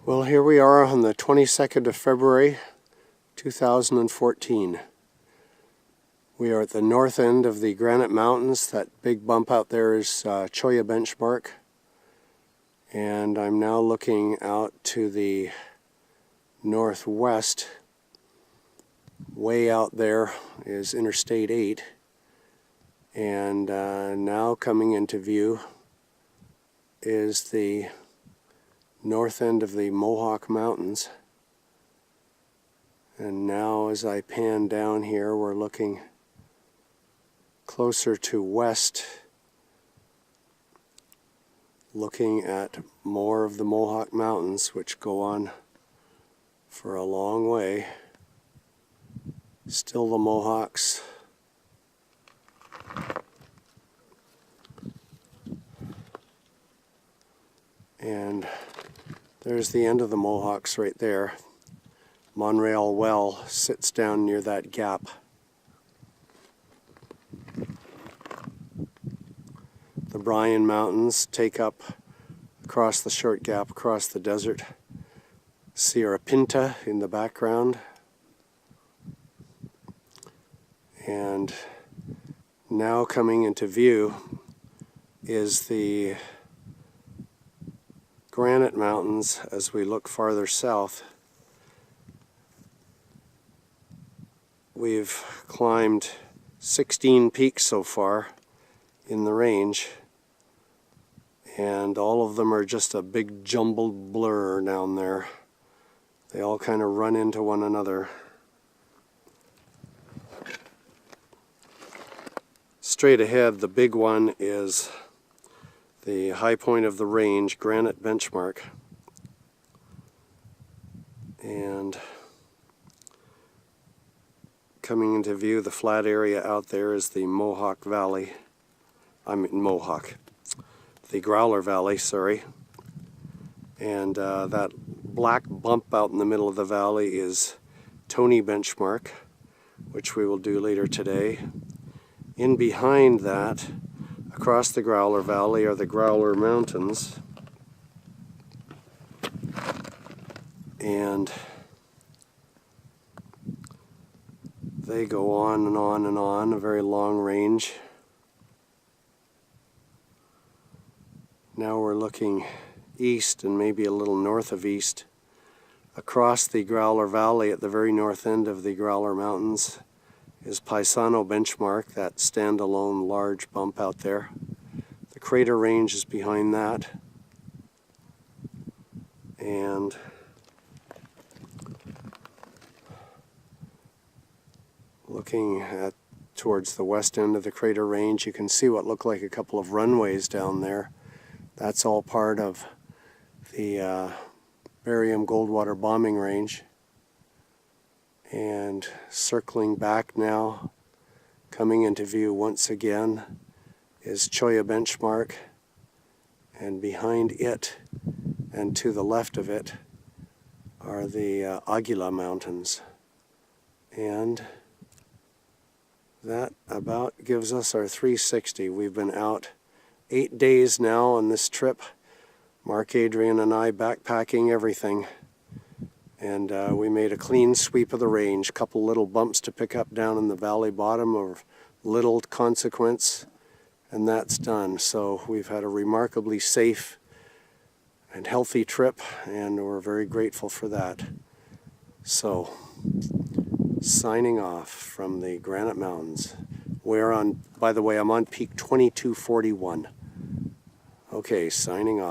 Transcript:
Well, here we are on the 22nd of February, 2014. We are at the north end of the Granite Mountains. That big bump out there is Cholla Benchmark. And I'm now looking out to the northwest. Way out there is Interstate 8. And now coming into view is the north end of the Mohawk Mountains. And now as I pan down here, we're looking closer to west, looking at more of the Mohawk Mountains, which go on for a long way. Still the Mohawks. And there's the end of the Mohawks right there. Monreal Well sits down near that gap. The Bryan Mountains take up across the short gap, across the desert. Sierra Pinta in the background. And now coming into view is the Granite Mountains as we look farther south. We've climbed 16 peaks so far in the range, and all of them are just a big jumbled blur down there. They all kind of run into one another. Straight ahead, the big one is the high point of the range, Granite Benchmark. And coming into view, the flat area out there is the Mohawk Valley. The Growler Valley, sorry. And that black bump out in the middle of the valley is Tony Benchmark, which we will do later today. In behind that, across the Growler Valley, are the Growler Mountains. And they go on and on and on, a very long range. Now we're looking east and maybe a little north of east. Across the Growler Valley at the very north end of the Growler Mountains is Paisano Benchmark, that standalone large bump out there. The crater range is behind that. And looking towards the west end of the crater range, you can see what look like a couple of runways down there. That's all part of the barium Goldwater bombing range. And circling back now, coming into view once again, is Cholla Benchmark, and behind it and to the left of it are the Aguila Mountains. And that about gives us our 360. We've been out 8 days now on this trip. Mark, Adrian, and I backpacking everything. And we made a clean sweep of the range. Couple little bumps to pick up down in the valley bottom of little consequence, and that's done. So we've had a remarkably safe and healthy trip, and we're very grateful for that. So, signing off from the Granite Mountains. We're on, by the way, I'm on peak 2241. Okay, signing off.